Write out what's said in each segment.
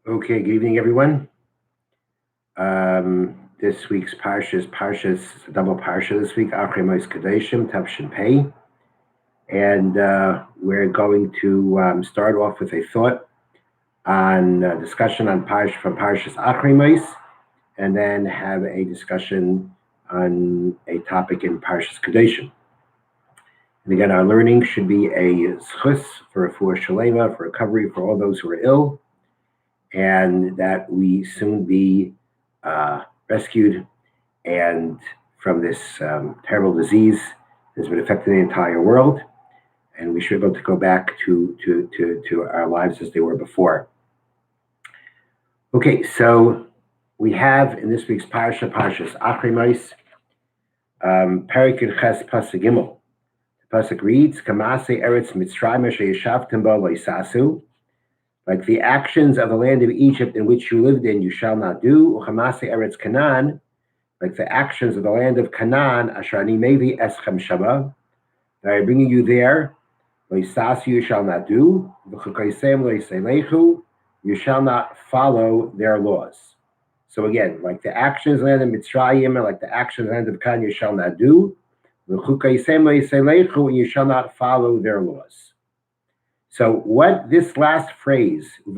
Okay, good evening, everyone. This week's Parsha is a double Parsha this week, Achrei Mot-Kedoshim, Tavshin Pei. And we're going to start off with a thought on discussion on from Parshas Achrei Mos, and then have a discussion on a topic in Parshas Kedoshim. And again, our learning should be a schus for a fuah shalema, for recovery for all those who are ill, and that we soon be rescued and from this terrible disease that's been affecting the entire world, and we should be able to go back to our lives as they were before. Okay, so we have in this week's Parshas Achrei Mos, Perek Ches Pasuk Gimel. The pasuk reads, "Kamase Eretz Mitzrayim asher yeshavtem bo lo yisasu." Like the actions of the land of Egypt in which you lived in, you shall not do. Uchamase Eretz Canaan, like the actions of the land of Canaan, asher ani mevi eschem shama, that I am bringing you there. Lo yisasu, you shall not do. V'chukaisem lo yiselechu, you shall not follow their laws. So again, like the actions of the land of Mitzrayim, and like the actions of the land of Canaan, you shall not do. V'chukaisem lo yiselechu, and you shall not follow their laws. So what this last phrase, and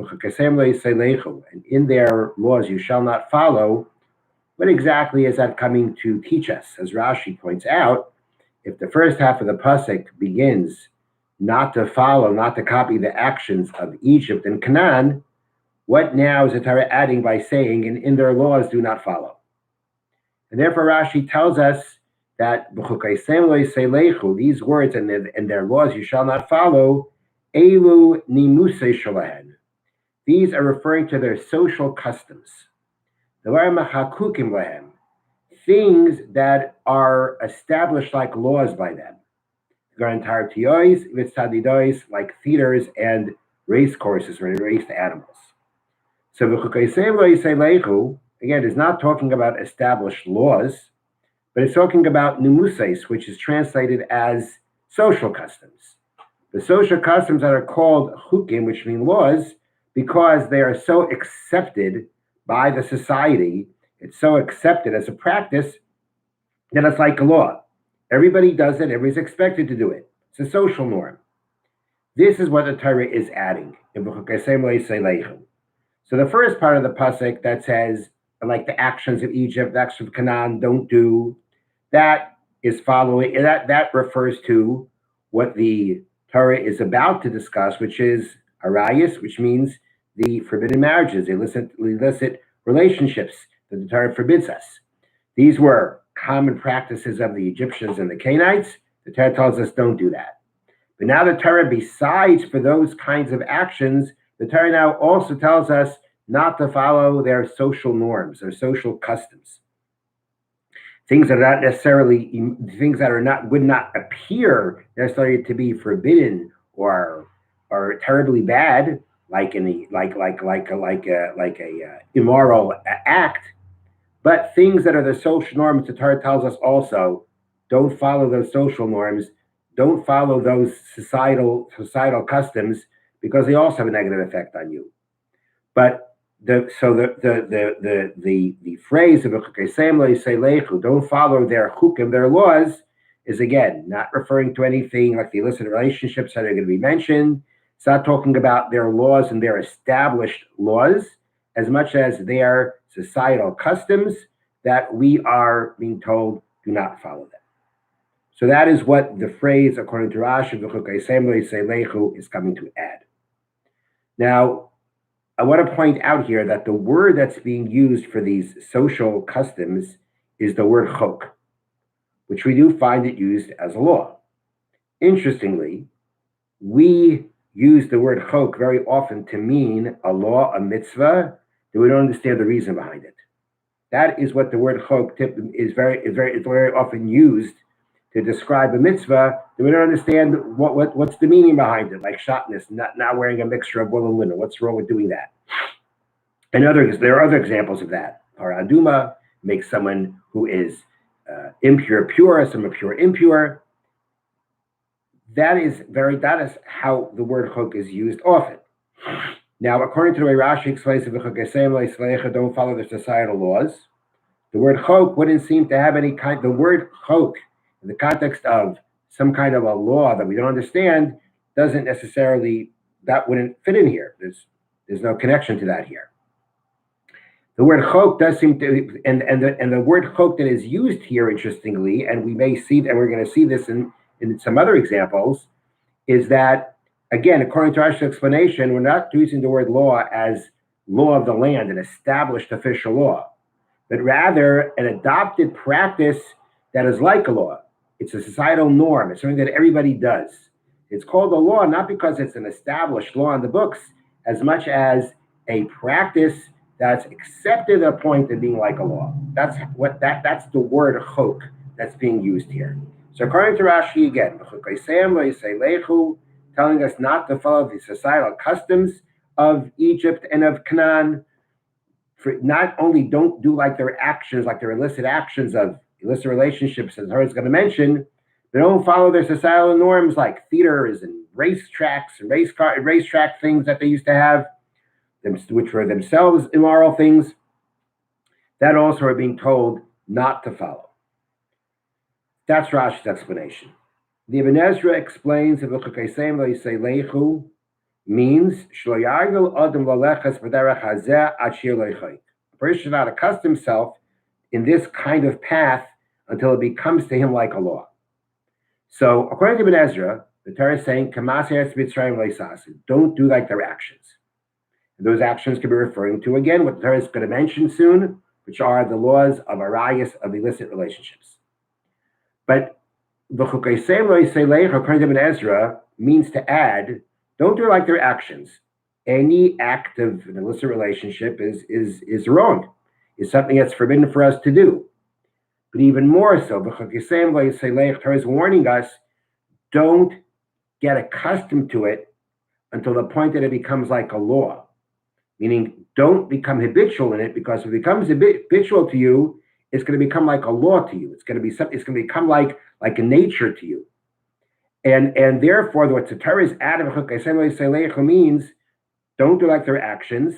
in their laws you shall not follow, what exactly is that coming to teach us? As Rashi points out, if the first half of the pasuk begins not to follow, not to copy the actions of Egypt and Canaan, what now is the Torah adding by saying, and in their laws do not follow? And therefore Rashi tells us that these words and their laws you shall not follow, Elu nimuse shalahen. These are referring to their social customs. Things that are established like laws by them. Like theaters and race courses where they race animals. So again, is not talking about established laws, but it's talking about nimuses, which is translated as social customs. The social customs that are called chukim, which mean laws, because they are so accepted by the society, it's so accepted as a practice, that it's like a law. Everybody does it, everybody's expected to do it. It's a social norm. This is what the Torah is adding. So the first part of the pasuk that says, like the actions of Egypt, the actions of Canaan, don't do, that is following, that refers to what the Torah is about to discuss, which is arayos, which means the forbidden marriages, illicit relationships that the Torah forbids us. These were common practices of the Egyptians and the Canaanites. The Torah tells us don't do that. But now the Torah, besides for those kinds of actions, the Torah now also tells us not to follow their social norms, their social customs. Things that are not necessarily, things that are not, would not appear necessarily to be forbidden or terribly bad, like a immoral act, but things that are the social norms. The Torah tells us also, don't follow those social norms, don't follow those societal customs, because they also have a negative effect on you. But the phrase of don't follow their chukim, their laws, is again not referring to anything like the illicit relationships that are going to be mentioned. It's not talking about their laws and their established laws as much as their societal customs that we are being told do not follow them. So that is what the phrase, according to Rashi, is coming to add. Now, I want to point out here that the word that's being used for these social customs is the word chok, which we do find it used as a law. Interestingly, we use the word chok very often to mean a law, a mitzvah, that we don't understand the reason behind it. That is what the word chok is very often used to describe a mitzvah that we don't understand what's the meaning behind it, like shatnez, not wearing a mixture of wool and linen. What's wrong with doing that? And there are other examples of that. Paraduma makes someone who is impure pure, someone pure impure. That is how the word chok is used often. Now, according to the way Rashi explains it, don't follow the societal laws. The word chok wouldn't seem to have any kind. The word chok, in the context of some kind of a law that we don't understand, doesn't necessarily, that wouldn't fit in here. There's no connection to that here. The word chok does seem to, and the word chok that is used here, interestingly, and we may see, and we're going to see this in some other examples, is that, again, according to Rashi's explanation, we're not using the word law as law of the land, an established official law, but rather an adopted practice that is like a law. It's a societal norm. It's something that everybody does. It's called a law not because it's an established law in the books, as much as a practice that's accepted at a point of being like a law. That's the word chok that's being used here. So according to Rashi again, telling us not to follow the societal customs of Egypt and of Canaan. For not only don't do like their actions, like their illicit actions of illicit relationships, as Torah is going to mention, they don't follow their societal norms like theaters and racetracks and racetrack things that they used to have, which were themselves immoral things. That also are being told not to follow. That's Rashi's explanation. The Ibn Ezra explains that means a person should not accustom himself in this kind of path until it becomes to him like a law. So according to Ibn Ezra, the Torah is saying, don't do like their actions. And those actions can be referring to, again, what the Torah is going to mention soon, which are the laws of arayas, of illicit relationships. But according to Ibn Ezra, means to add, don't do like their actions. Any act of an illicit relationship is wrong. It's something that's forbidden for us to do. But even more so, the Torah is warning us, don't get accustomed to it until the point that it becomes like a law. Meaning, don't become habitual in it, because if it becomes habitual to you, it's going to become like a law to you. It's going to become like a nature to you. And therefore, what the Torah is adding means, don't do like their actions,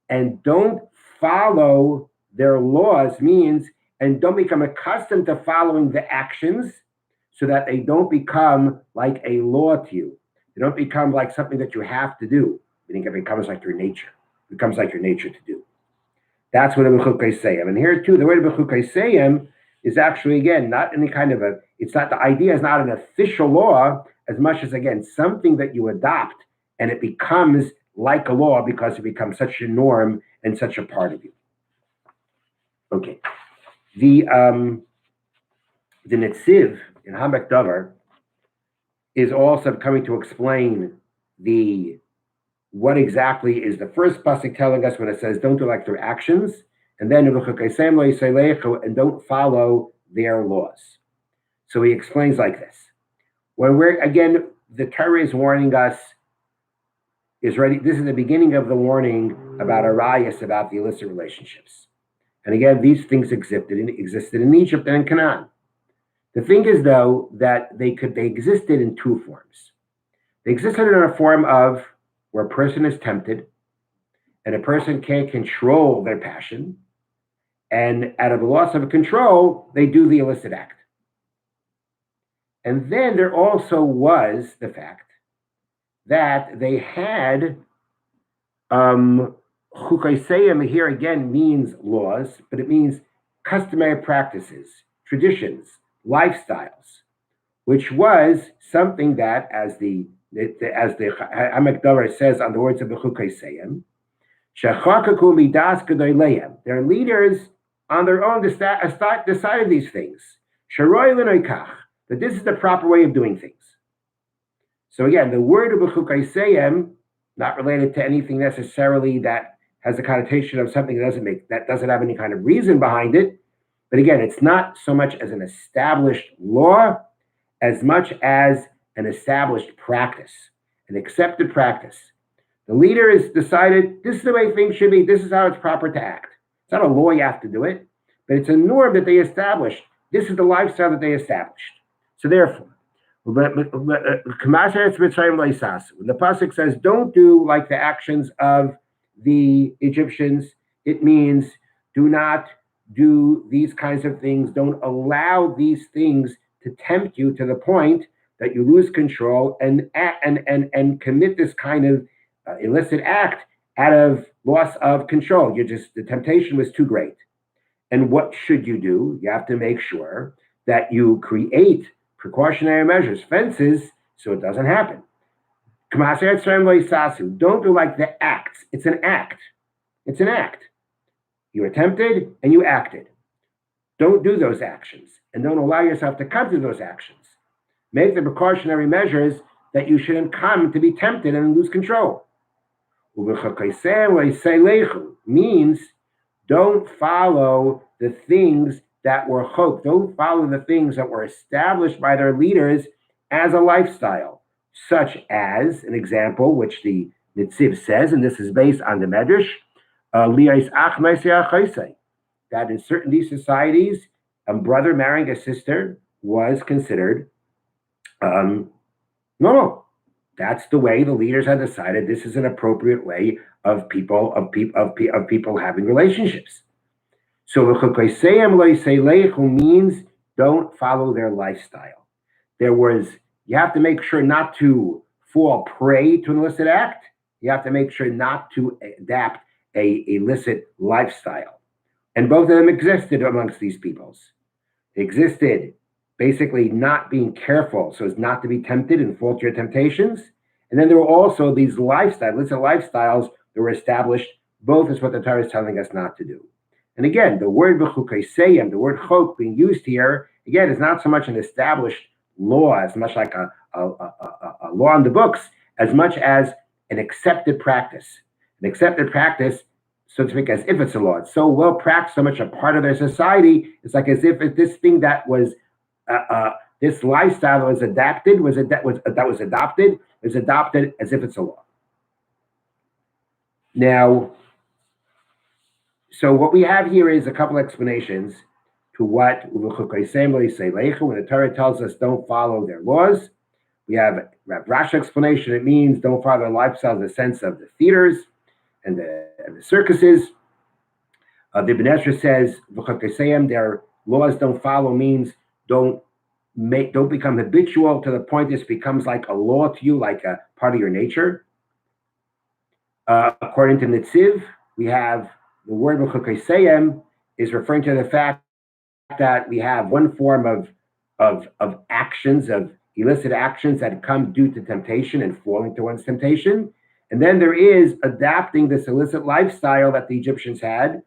and don't follow their laws means, and don't become accustomed to following the actions so that they don't become like a law to you. They don't become like something that you have to do. Meaning it becomes like your nature. It becomes like your nature to do. That's what the B'chukei Seyem. And here too, the word B'chukei Seyem is actually, again, not any kind of it's not, the idea is not an official law as much as, again, something that you adopt and it becomes like a law because it becomes such a norm and such a part of you. Okay. The Netziv in Hamek Davar is also coming to explain what exactly is the first pasuk telling us when it says don't do like their actions, and then and don't follow their laws. So he explains like this. When the Torah is warning us, this is the beginning of the warning about arayas, about the illicit relationships. And again, these things existed in Egypt and in Canaan. The thing is, though, that they existed in two forms. They existed in a form of where a person is tempted and a person can't control their passion, and out of the loss of control, they do the illicit act. And then there also was the fact that they had Chukoseyim here again means laws, but it means customary practices, traditions, lifestyles, which was something that, as the Hamek Davar says on the words of the Chukoseyim, their leaders on their own decided these things. That this is the proper way of doing things. So again, the word of B'chukoseyim, not related to anything necessarily that has a connotation of something that doesn't have any kind of reason behind it. But again, it's not so much as an established law, as much as an established practice, an accepted practice. The leader has decided this is the way things should be. This is how it's proper to act. It's not a law you have to do it, but it's a norm that they established. This is the lifestyle that they established. So therefore, The pasuk says, "Don't do like the actions of the Egyptians." It means do not do these kinds of things. Don't allow these things to tempt you to the point that you lose control and commit this kind of illicit act out of loss of control. The temptation was too great. And what should you do? You have to make sure that you create precautionary measures, fences, so it doesn't happen. Don't do like the acts. It's an act. It's an act. You attempted and you acted. Don't do those actions and don't allow yourself to come to those actions. Make the precautionary measures that you shouldn't come to be tempted and lose control. Means don't follow the things that were chok. Don't follow the things that were established by their leaders as a lifestyle, such as an example, which the Nitziv says, and this is based on the Medrash, that in certain these societies, a brother marrying a sister was considered normal. That's the way the leaders had decided this is an appropriate way of people having relationships. So means don't follow their lifestyle. You have to make sure not to fall prey to an illicit act. You have to make sure not to adapt a illicit lifestyle. And both of them existed amongst these peoples. They existed basically not being careful so as not to be tempted and fall to your temptations. And then there were also these illicit lifestyles that were established, both as what the Torah is telling us not to do. And again, the word b'chukei, the word chok being used here, again, is not so much an established law, as much like a law in the books, as much as an accepted practice. An accepted practice, so to speak, as if it's a law. It's so well practiced, so much a part of their society. It's like as if this thing that was this lifestyle that was adopted as if it's a law. Now, so what we have here is a couple explanations to what when the Torah tells us don't follow their laws. We have Rashi explanation. It means don't follow their lifestyle in the sense of the theaters and the circuses. The Ibn Ezra says their laws don't follow means don't become habitual to the point this becomes like a law to you, like a part of your nature. According to Nitziv, we have the word Mot-Kedoshim is referring to the fact that we have one form of actions, of illicit actions that come due to temptation and falling to one's temptation. And then there is adapting this illicit lifestyle that the Egyptians had,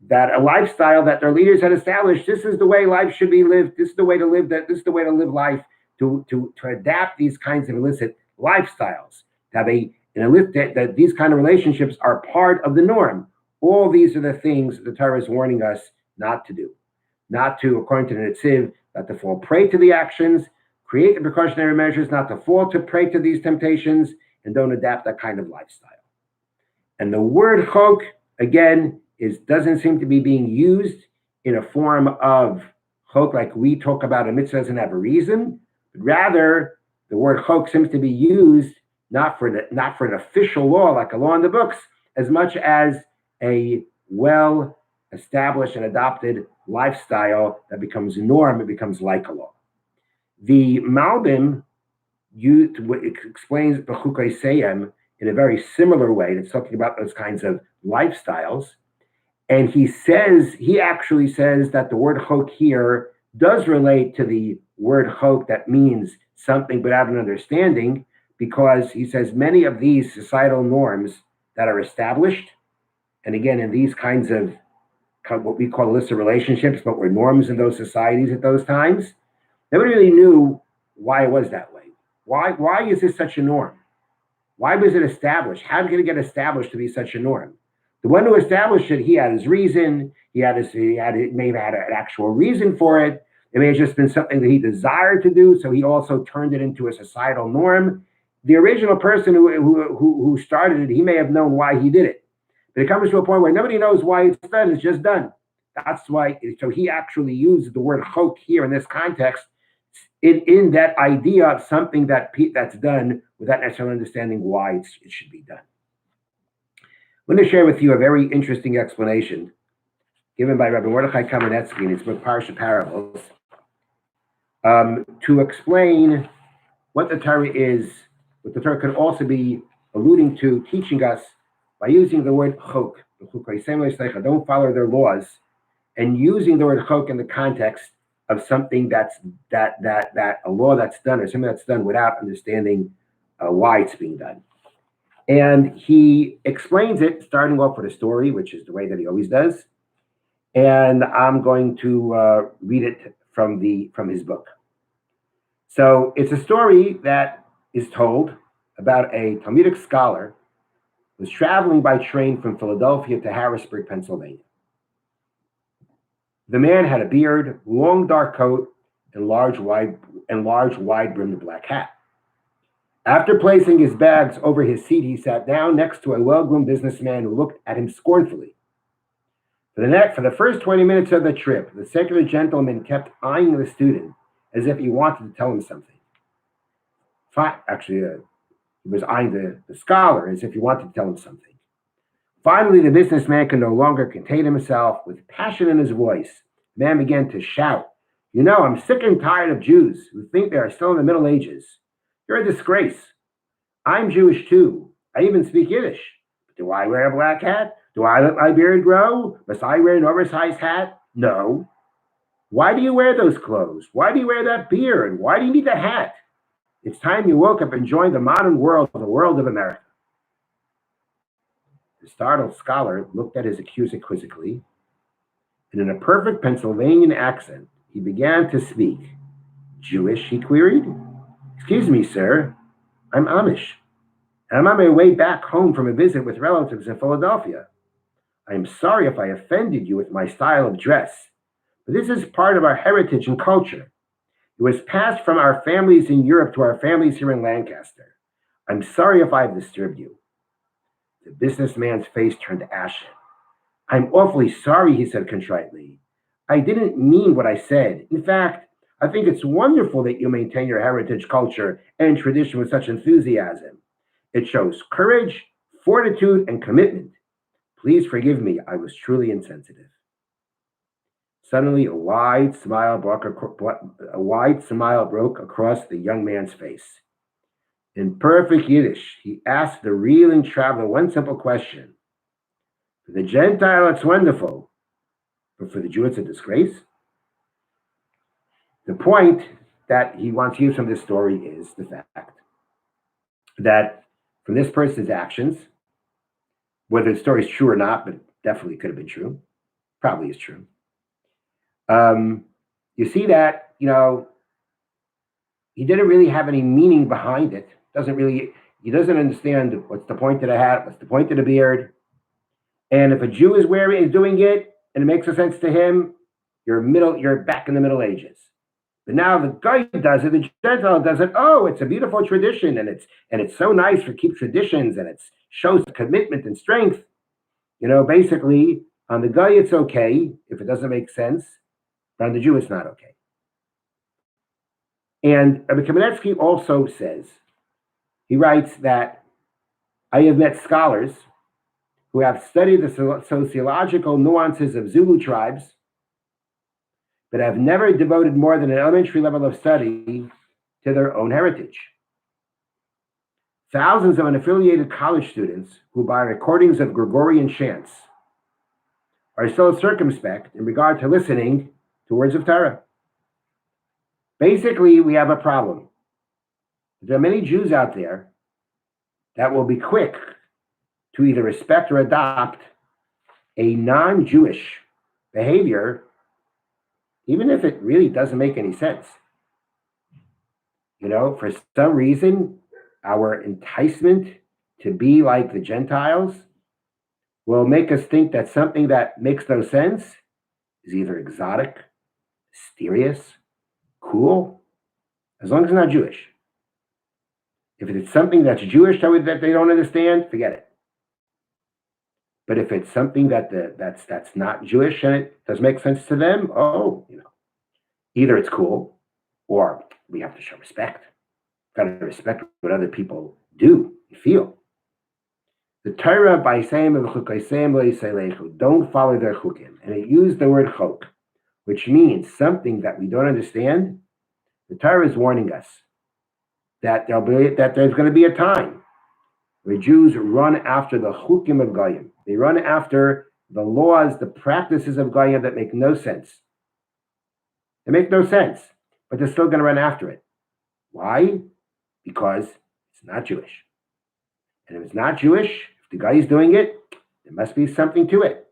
that a lifestyle that their leaders had established. This is the way life should be lived. This is the way to live that. This is the way to live life, to adapt these kinds of illicit lifestyles. To have that these kind of relationships are part of the norm. All these are the things that the Torah is warning us not to do. Not to, according to the Nitziv, not to fall prey to the actions, create the precautionary measures, not to fall to prey to these temptations, and don't adapt that kind of lifestyle. And the word chok, again, doesn't seem to be being used in a form of chok like we talk about a mitzvah doesn't have a reason, but rather the word chok seems to be used not for an official law like a law in the books, as much as a well-established and adopted lifestyle that becomes norm, it becomes like a law. The Malbim explains B'chukei Seyem in a very similar way. It's talking about those kinds of lifestyles. And he actually says that the word chok here does relate to the word chok that means something without an understanding, because he says many of these societal norms that are established, and again, in these kinds of what we call illicit relationships, but were norms in those societies at those times, nobody really knew why it was that way. Why is this such a norm? Why was it established? How did it get established to be such a norm? The one who established it, he had his reason. He may have had an actual reason for it. It may have just been something that he desired to do, so he also turned it into a societal norm. The original person who started it, he may have known why he did it. But it comes to a point where nobody knows why it's done. It's just done. That's why. So he actually used the word chok here in this context, in that idea of something that's done without necessarily understanding why it should be done. I'm going to share with you a very interesting explanation given by Rabbi Mordechai Kamenetsky in his book Parsha Parables to explain what the Torah is, what the Torah can also be alluding to, teaching us by using the word chok. Don't follow their laws, and using the word chok in the context of something that a law that's done or something that's done without understanding why it's being done. And he explains it starting off with a story, which is the way that he always does. And I'm going to read it from his book. So it's a story that is told about a Talmudic scholar who was traveling by train from Philadelphia to Harrisburg, Pennsylvania. The man had a beard, long dark coat, and large wide-brimmed black hat. After placing his bags over his seat, he sat down next to a well-groomed businessman who looked at him scornfully. For the first 20 minutes of the trip, the secular gentleman kept eyeing the student as if he wanted to tell him something. He was eyeing the scholar as if he wanted to tell him something. Finally, the businessman could no longer contain himself. With passion in his voice, the man began to shout, "You know, I'm sick and tired of Jews who think they are still in the Middle Ages. You're a disgrace. I'm Jewish too. I even speak Yiddish. But do I wear a black hat? Do I let my beard grow? Must I wear an oversized hat? No. Why do you wear those clothes? Why do you wear that beard? Why do you need that hat? It's time you woke up and joined the modern world, the world of America." The startled scholar looked at his accuser quizzically, and in a perfect Pennsylvanian accent, he began to speak. "Jewish?" he queried. "Excuse me, sir. I'm Amish, and I'm on my way back home from a visit with relatives in Philadelphia. I am sorry if I offended you with my style of dress, but this is part of our heritage and culture. It was passed from our families in Europe to our families here in Lancaster. I'm sorry if I've disturbed you." The businessman's face turned ashen. "I'm awfully sorry," he said contritely. "I didn't mean what I said. In fact, I think it's wonderful that you maintain your heritage, culture, and tradition with such enthusiasm. It shows courage, fortitude, and commitment. Please forgive me, I was truly insensitive." Suddenly, a wide smile broke across the young man's face. In perfect Yiddish, he asked the reeling traveler one simple question. "For the Gentile, it's wonderful, but for the Jew, it's a disgrace?" The point that he wants to use from this story is the fact that from this person's actions, whether the story is true or not, but definitely could have been true, probably is true. You see that, he didn't really have any meaning behind it. He doesn't understand what's the point of the hat, what's the point of the beard. And if a Jew is doing it, and it makes a sense to him, you're back in the Middle Ages. But now the guy does it, the Gentile does it. Oh, it's a beautiful tradition, and it's so nice to keep traditions, and it shows commitment and strength. Basically, on the guy it's okay if it doesn't make sense, but on the Jew it's not okay. And Rabbi Kamenetsky also says, he writes that I have met scholars who have studied the sociological nuances of Zulu tribes, but have never devoted more than an elementary level of study to their own heritage. Thousands of unaffiliated college students who buy recordings of Gregorian chants are still circumspect in regard to listening to words of Torah. Basically, we have a problem. There are many Jews out there that will be quick to either respect or adopt a non-Jewish behavior, even if it really doesn't make any sense. For some reason, our enticement to be like the Gentiles will make us think that something that makes no sense is either exotic, mysterious, cool, as long as it's not Jewish. If it's something that's Jewish that they don't understand, forget it. But if it's something that's not Jewish and it does make sense to them, either it's cool Or we have to show respect. Got to respect what other people do and feel. The Torah by saying don't follow their chukim, and it used the word chok, which means something that we don't understand. The Torah is warning us that there's going to be a time where Jews run after the chukim of Goyim. They run after the laws, the practices of Goyim that make no sense. They make no sense, but they're still going to run after it. Why? Because it's not Jewish. And if it's not Jewish, if the guy is doing it, there must be something to it.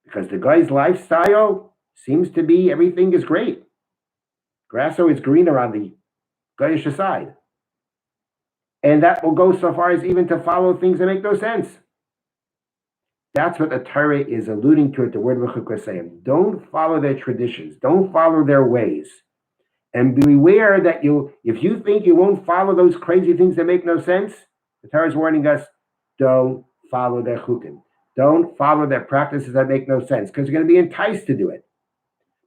Because the guy's lifestyle seems to be everything is great. Grass always greener on the Goyish side. And that will go so far as even to follow things that make no sense. That's what the Torah is alluding to at the word Mot-Kedoshim. Don't follow their traditions. Don't follow their ways. And beware that if you think you won't follow those crazy things that make no sense, the Torah is warning us, don't follow their chukim. Don't follow their practices that make no sense, because you're going to be enticed to do it.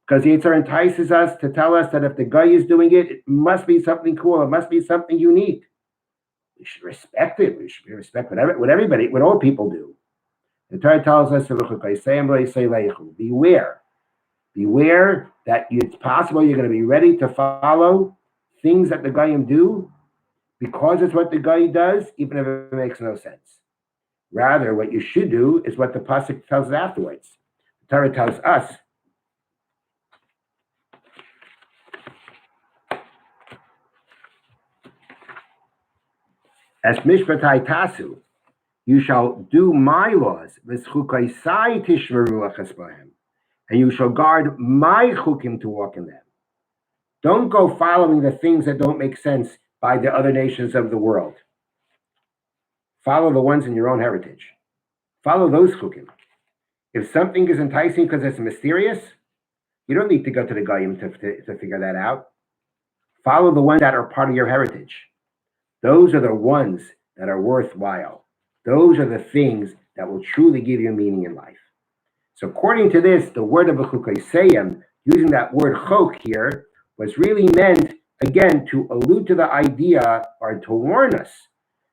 Because the Yitzhar entices us to tell us that if the guy is doing it, it must be something cool. It must be something unique. We should respect it. We should respect what all people do. The Torah tells us, beware. Beware that it's possible you're going to be ready to follow things that the Goyim do because it's what the guy does, even if it makes no sense. Rather, what you should do is what the Pasuk tells us afterwards. The Torah tells us, as mishpatai tasu, you shall do my laws, and you shall guard my chukim to walk in them. Don't go following the things that don't make sense by the other nations of the world. Follow the ones in your own heritage. Follow those chukim. If something is enticing because it's mysterious, you don't need to go to the Goyim to figure that out. Follow the ones that are part of your heritage. Those are the ones that are worthwhile. Those are the things that will truly give you meaning in life. So according to this, the word of Mot-Kedoshim, using that word chok here, was really meant, again, to allude to the idea or to warn us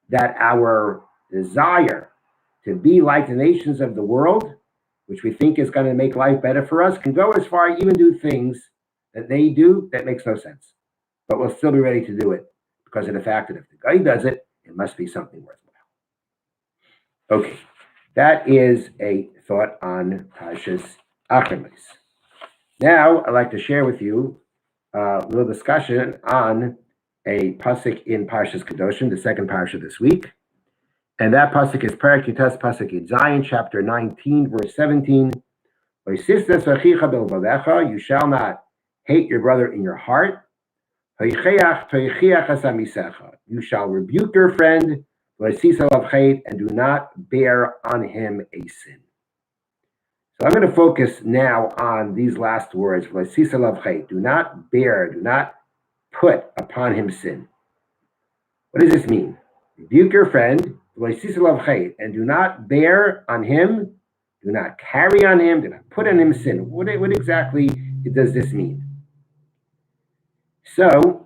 that our desire to be like the nations of the world, which we think is going to make life better for us, can go as far as even do things that they do that makes no sense. But we'll still be ready to do it because of the fact that if the guy does it, it must be something worthwhile. Okay, that is a thought on Parsha's Achrei. Now, I'd like to share with you a little discussion on a pasuk in Parsha's Kedoshim, the second Parsha this week. And that pasuk is Perek Yutes Pasuk in Zion, chapter 19, verse 17. You shall not hate your brother in your heart. You shall rebuke your friend, and do not bear on him a sin. So I'm going to focus now on these last words. Do not bear, do not put upon him sin. What does this mean? Rebuke your friend, and do not bear on him, do not carry on him, do not put on him sin. What exactly does this mean? So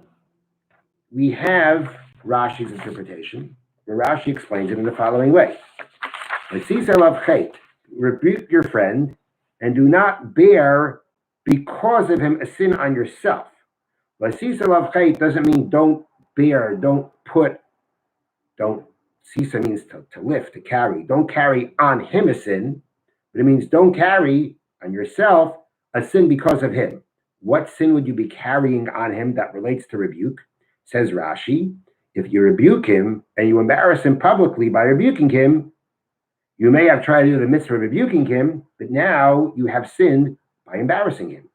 we have Rashi's interpretation, where Rashi explains it in the following way. Rebuke your friend and do not bear because of him a sin on yourself. Doesn't mean don't bear, don't put, don't, sisa means to lift, to carry. Don't carry on him a sin, but it means don't carry on yourself a sin because of him. What sin would you be carrying on him that relates to rebuke? Says Rashi, if you rebuke him and you embarrass him publicly by rebuking him, you may have tried to do the mitzvah of rebuking him, but now you have sinned by embarrassing him.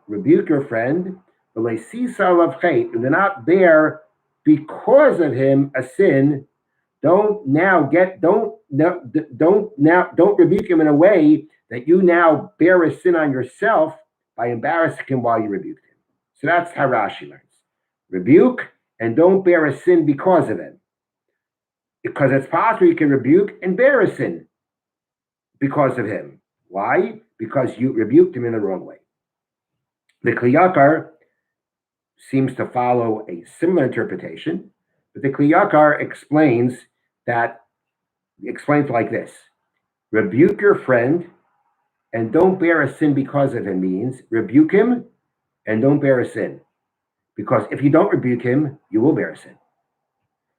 Rebuke your friend, and do not bear because of him a sin. Don't rebuke him in a way that you now bear a sin on yourself by embarrassing him while you rebuked him. So that's how Rashi learns. Rebuke and don't bear a sin because of him. Because it's possible you can rebuke and bear a sin because of him. Why? Because you rebuked him in the wrong way. The Kli Yakar seems to follow a similar interpretation, but the Kli Yakar explains like this: rebuke your friend and don't bear a sin because of him means rebuke him and don't bear a sin. Because if you don't rebuke him, you will bear a sin.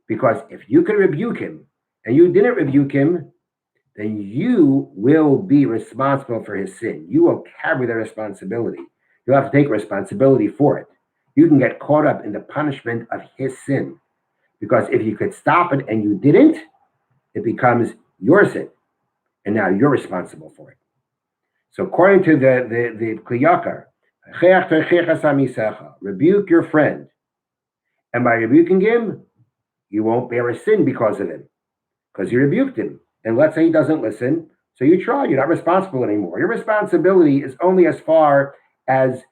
Because if you can rebuke him and you didn't rebuke him, then you will be responsible for his sin. You will carry the responsibility. You'll have to take responsibility for it. You can get caught up in the punishment of his sin. Because if you could stop it and you didn't, it becomes your sin. And now you're responsible for it. So according to the Kli Yakar, rebuke your friend. And by rebuking him, you won't bear a sin because of him. Because you rebuked him. And let's say he doesn't listen. So you try. You're not responsible anymore. Your responsibility is only as far as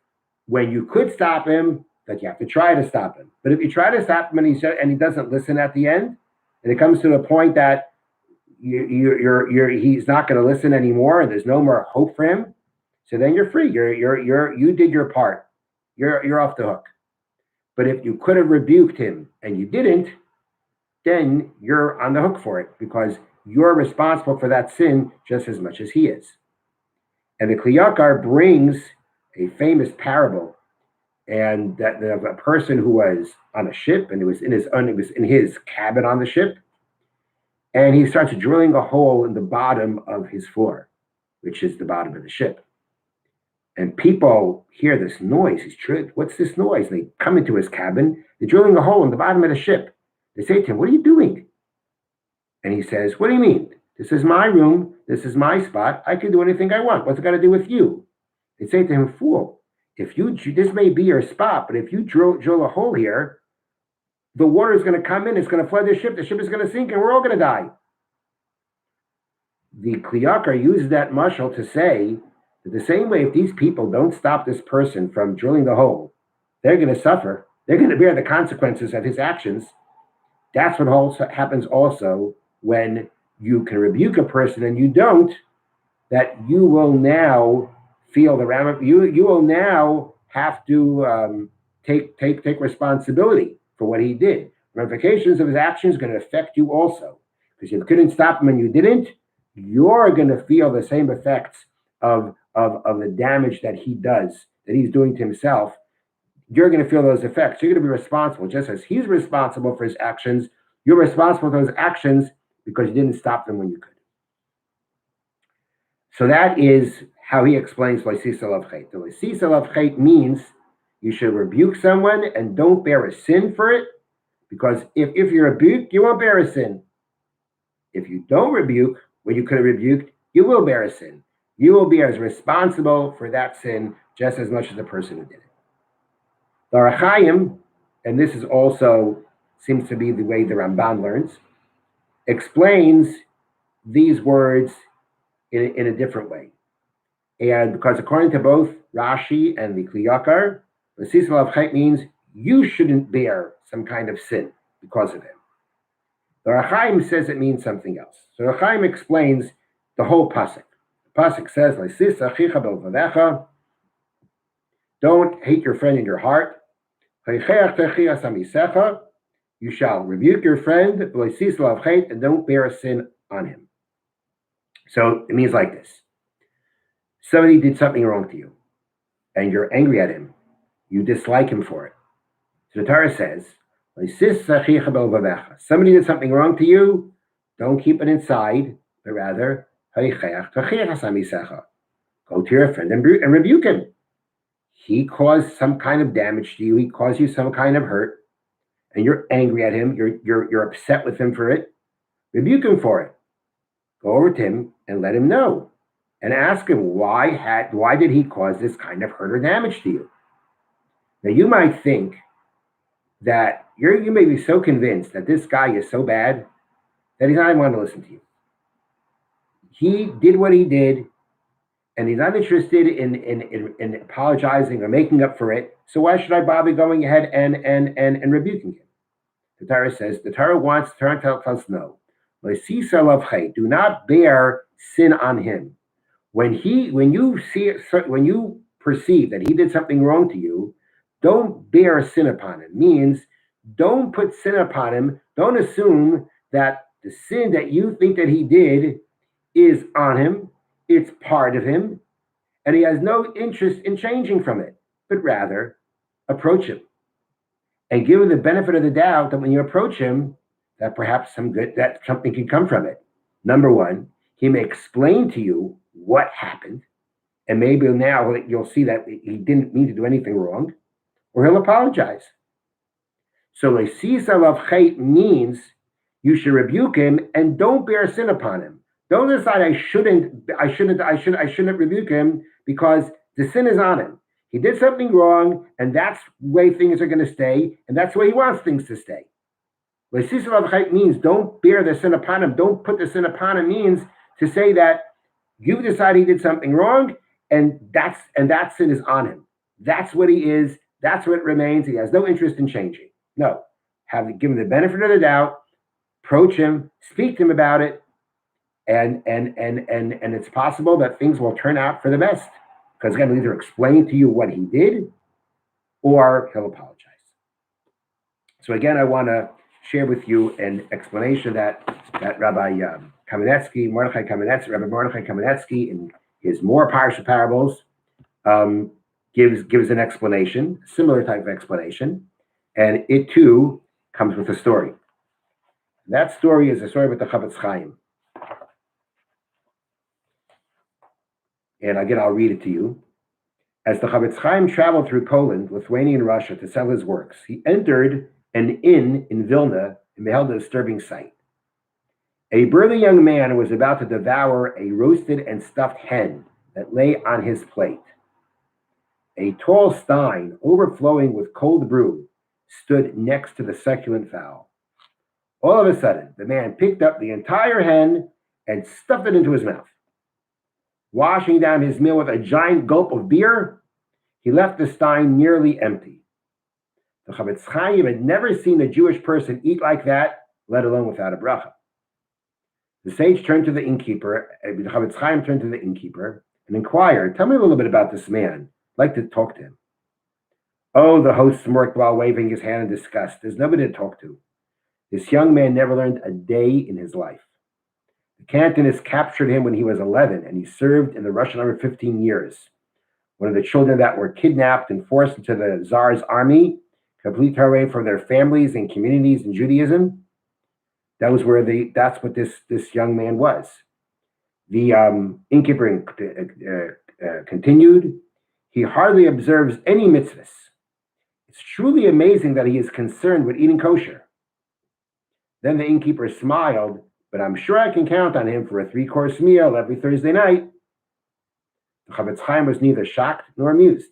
when you could stop him, that you have to try to stop him. But if you try to stop him and he doesn't listen at the end, and it comes to the point that he's not going to listen anymore, and there's no more hope for him, so then you're free. You did your part. You're off the hook. But if you could have rebuked him and you didn't, then you're on the hook for it because you're responsible for that sin just as much as he is. And the Kli Yakar brings a famous parable, and that of a person who was on a ship, and it was in his cabin on the ship, and he starts drilling a hole in the bottom of his floor, which is the bottom of the ship. And people hear this noise. What's this noise? And they come into his cabin. They're drilling a hole in the bottom of the ship. They say to him, "What are you doing?" And he says, "What do you mean? This is my room. This is my spot. I can do anything I want. What's it got to do with you?" They say to him, "Fool, this may be your spot, but if you drill a hole here, the water is going to come in. It's going to flood the ship. The ship is going to sink, and we're all going to die." The Kli Yakar uses that mashal to say that the same way, if these people don't stop this person from drilling the hole, they're going to suffer. They're going to bear the consequences of his actions. That's what also happens also when you can rebuke a person and you don't, that you will now feel you will now have to take responsibility for what he did. Ramifications of his actions are going to affect you also. Because if you couldn't stop him and you didn't, you're going to feel the same effects of the damage that he's doing to himself. You're going to feel those effects. You're going to be responsible. Just as he's responsible for his actions, you're responsible for those actions because you didn't stop them when you could. So that is how he explains Leisisa Lav Chet. The Leisisa Lav Chet means you should rebuke someone and don't bear a sin for it, because if you rebuke, you won't bear a sin. If you don't rebuke when you could have rebuked, you will bear a sin. You will be as responsible for that sin just as much as the person who did it. The Achrei, and this is also seems to be the way the Ramban learns, explains these words in a different way. And because according to both Rashi and the Kli Yakar, the Leisisa Lav Chet means you shouldn't bear some kind of sin because of him. The Achrei says it means something else. So the Achrei explains the whole pasuk. The pasuk says, "Leisisa achicha b'levavecha," don't hate your friend in your heart. You shall rebuke your friend, and don't bear a sin on him. So it means like this. Somebody did something wrong to you, and you're angry at him. You dislike him for it. So the Torah says, somebody did something wrong to you, don't keep it inside, but rather, go to your friend and rebuke him. He caused some kind of damage to you. He caused you some kind of hurt, and you're angry at him. You're upset with him for it. Rebuke him for it. Go over to him and let him know, and ask him why did he cause this kind of hurt or damage to you. Now you might think that you may be so convinced that this guy is so bad that he's not even going to listen to you. He did what he did, and he's not interested in apologizing or making up for it. So why should I bother going ahead and rebuking him? The Torah says, the Torah tells us no. Leisisa Lav Chet, do not bear sin on him. When you perceive that he did something wrong to you, don't bear sin upon him. Means don't put sin upon him. Don't assume that the sin that you think that he did is on him. It's part of him, and he has no interest in changing from it, but rather approach him and give him the benefit of the doubt that when you approach him, that perhaps something can come from it. Number one, he may explain to you what happened, and maybe now you'll see that he didn't mean to do anything wrong, or he'll apologize. So le'sisa of chait means you should rebuke him and don't bear sin upon him. Don't decide I shouldn't rebuke him because the sin is on him. He did something wrong, and that's the way things are going to stay, and that's the way he wants things to stay. Le'sisa of chait means don't bear the sin upon him. Don't put the sin upon him means to say that you decide he did something wrong, and that sin is on him. That's what he is. That's what remains. He has no interest in changing. No, give him the benefit of the doubt, approach him, speak to him about it, and it's possible that things will turn out for the best. Because again, he'll either explain to you what he did, or he'll apologize. So again, I want to share with you an explanation that Rabbi Kamenetsky, Rabbi Mordechai Kamenetsky, in his more Parsha parables, gives an explanation, similar type of explanation, and it too comes with a story. That story is a story with the Chafetz Chaim. And again, I'll read it to you. As the Chafetz Chaim traveled through Poland, Lithuania, and Russia to sell his works, he entered an inn in Vilna and beheld a disturbing sight. A burly young man was about to devour a roasted and stuffed hen that lay on his plate. A tall stein, overflowing with cold brew, stood next to the succulent fowl. All of a sudden, the man picked up the entire hen and stuffed it into his mouth. Washing down his meal with a giant gulp of beer, he left the stein nearly empty. The Chafetz Chaim had never seen a Jewish person eat like that, let alone without a bracha. The sage turned to the innkeeper, the Chafetz Chaim turned to the innkeeper and inquired, "Tell me a little bit about this man. I'd like to talk to him." "Oh," the host smirked while waving his hand in disgust. "There's nobody to talk to. This young man never learned a day in his life. The Cantonists captured him when he was 11, and he served in the Russian army 15 years. One of the children that were kidnapped and forced into the Tsar's army, complete away from their families and communities in Judaism. That's what this young man was." The innkeeper continued, "He hardly observes any mitzvahs. It's truly amazing that he is concerned with eating kosher." Then the innkeeper smiled, "But I'm sure I can count on him for a 3-course meal every Thursday night." The Chafetz Chaim was neither shocked nor amused.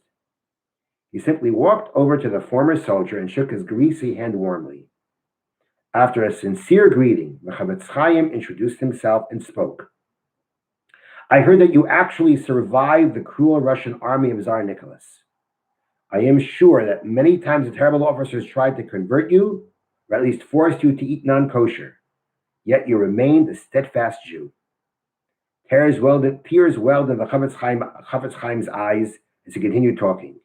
He simply walked over to the former soldier and shook his greasy hand warmly. After a sincere greeting, the Chafetz Chaim introduced himself and spoke. "I heard that you actually survived the cruel Russian army of Tsar Nicholas. I am sure that many times the terrible officers tried to convert you, or at least forced you to eat non-kosher. Yet you remained a steadfast Jew." Tears welled in the Chafetz Chaim's eyes as he continued talking.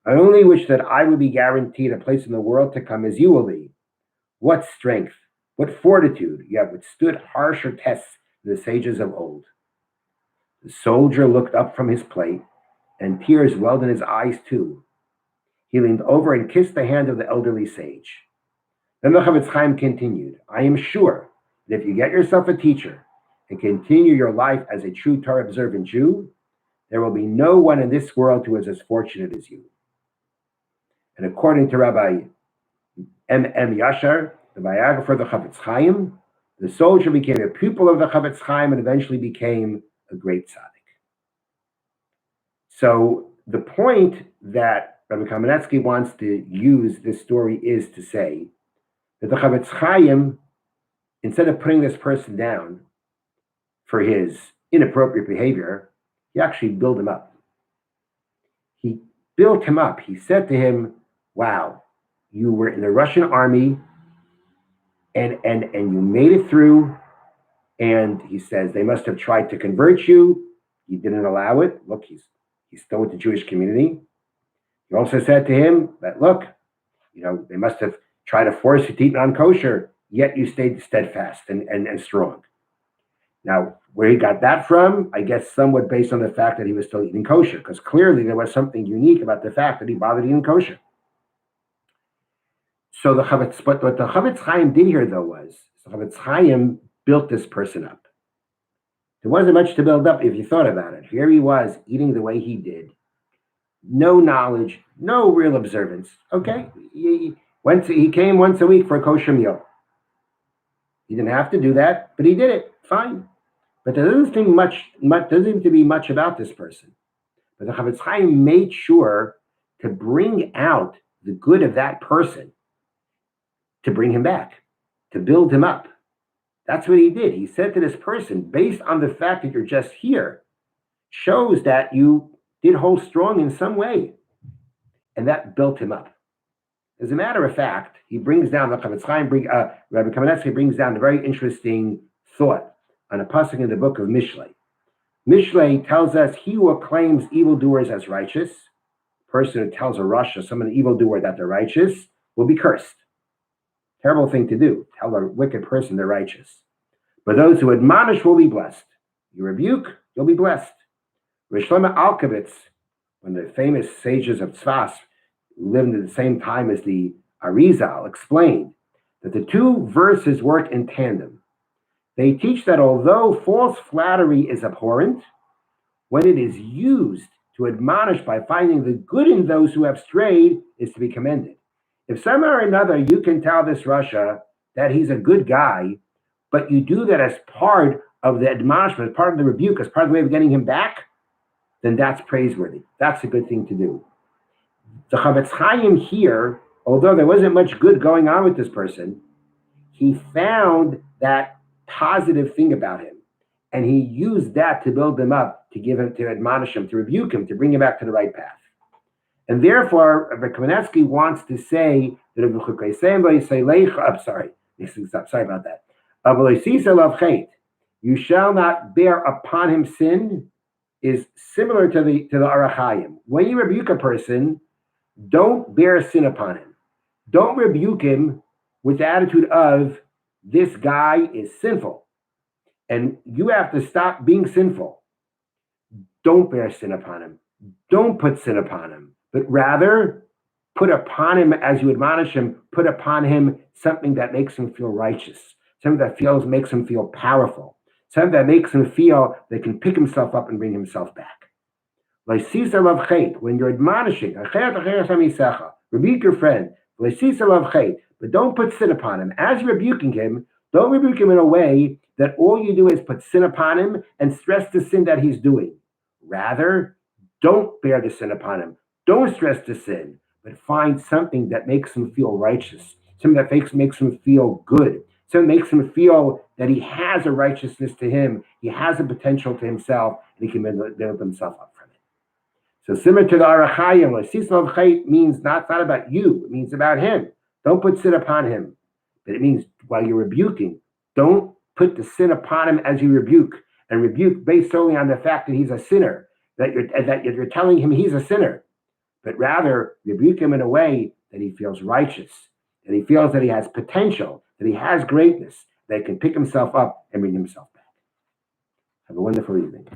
"I only wish that I would be guaranteed a place in the world to come as you will be. What strength, what fortitude, you have withstood harsher tests than the sages of old." The soldier looked up from his plate, and tears welled in his eyes too. He leaned over and kissed the hand of the elderly sage. Then the Chafetz Chaim continued, "I am sure that if you get yourself a teacher and continue your life as a true Torah-observant Jew, there will be no one in this world who is as fortunate as you." And according to Rabbi M.M. Yashar, the biographer of the Chafetz Chaim, the soldier became a pupil of the Chafetz Chaim and eventually became a great tzaddik. So the point that Rabbi Kamenetsky wants to use this story is to say that the Chafetz Chaim, instead of putting this person down for his inappropriate behavior, he actually built him up. He built him up. He said to him, "Wow, you were in the Russian army and you made it through." And he says, "They must have tried to convert you. You didn't allow it. Look, He's still with the Jewish community. He also said to him that, look, they must have tried to force you to eat non-kosher, yet you stayed steadfast and strong. Now, where he got that from, I guess somewhat based on the fact that he was still eating kosher, because clearly there was something unique about the fact that he bothered eating kosher. So what the Chavetz Chaim did here, though, was the Chavetz Chaim built this person up. There wasn't much to build up if you thought about it. Here he was eating the way he did. No knowledge, no real observance. Okay, he came once a week for a kosher meal. He didn't have to do that, but he did it. Fine. But there doesn't seem to be much about this person. But the Chavetz Chaim made sure to bring out the good of that person, to bring him back, to build him up. That's what he did. He said to this person, based on the fact that you're just here, shows that you did hold strong in some way. And that built him up. As a matter of fact, he brings down, Rabbi Kamenetsky brings down a very interesting thought on a pasuk in the book of Mishlei. Mishlei tells us, he who acclaims evildoers as righteous, person who tells a rasha, someone evildoer that they're righteous, will be cursed. Terrible thing to do, tell a wicked person they're righteous. But those who admonish will be blessed. You rebuke, you'll be blessed. Rish Shlomo Alkabetz, one of the famous sages of Tzfas, who lived at the same time as the Arizal, explained that the two verses work in tandem. They teach that although false flattery is abhorrent, when it is used to admonish by finding the good in those who have strayed is to be commended. If somehow or another you can tell this rasha that he's a good guy, but you do that as part of the admonishment, as part of the rebuke, as part of the way of getting him back, then that's praiseworthy. That's a good thing to do. The Chavetz Chaim here, although there wasn't much good going on with this person, he found that positive thing about him. And he used that to build him up, to give him, to admonish him, to rebuke him, to bring him back to the right path. And therefore, Rabbi Kamenetsky wants to say that sorry about that. You shall not bear upon him sin is similar to the Arachayim. When you rebuke a person, don't bear sin upon him. Don't rebuke him with the attitude of, this guy is sinful, and you have to stop being sinful. Don't bear sin upon him. Don't put sin upon him, but rather put upon him, as you admonish him, put upon him something that makes him feel righteous, something that makes him feel powerful, something that makes him feel that can pick himself up and bring himself back. When you're admonishing, rebuke your friend, but don't put sin upon him. As you're rebuking him, don't rebuke him in a way that all you do is put sin upon him and stress the sin that he's doing. Rather, don't bear the sin upon him. Don't stress the sin, but find something that makes him feel righteous, something that makes him feel good, something that makes him feel that he has a righteousness to him, he has a potential to himself, and he can build himself up from it. So similar to the Arachayim, means not about you, it means about him. Don't put sin upon him. But it means while you're rebuking, don't put the sin upon him as you rebuke, and rebuke based solely on the fact that he's a sinner, that you're telling him he's a sinner, but rather rebuke him in a way that he feels righteous, that he feels that he has potential, that he has greatness, that he can pick himself up and bring himself back. Have a wonderful evening.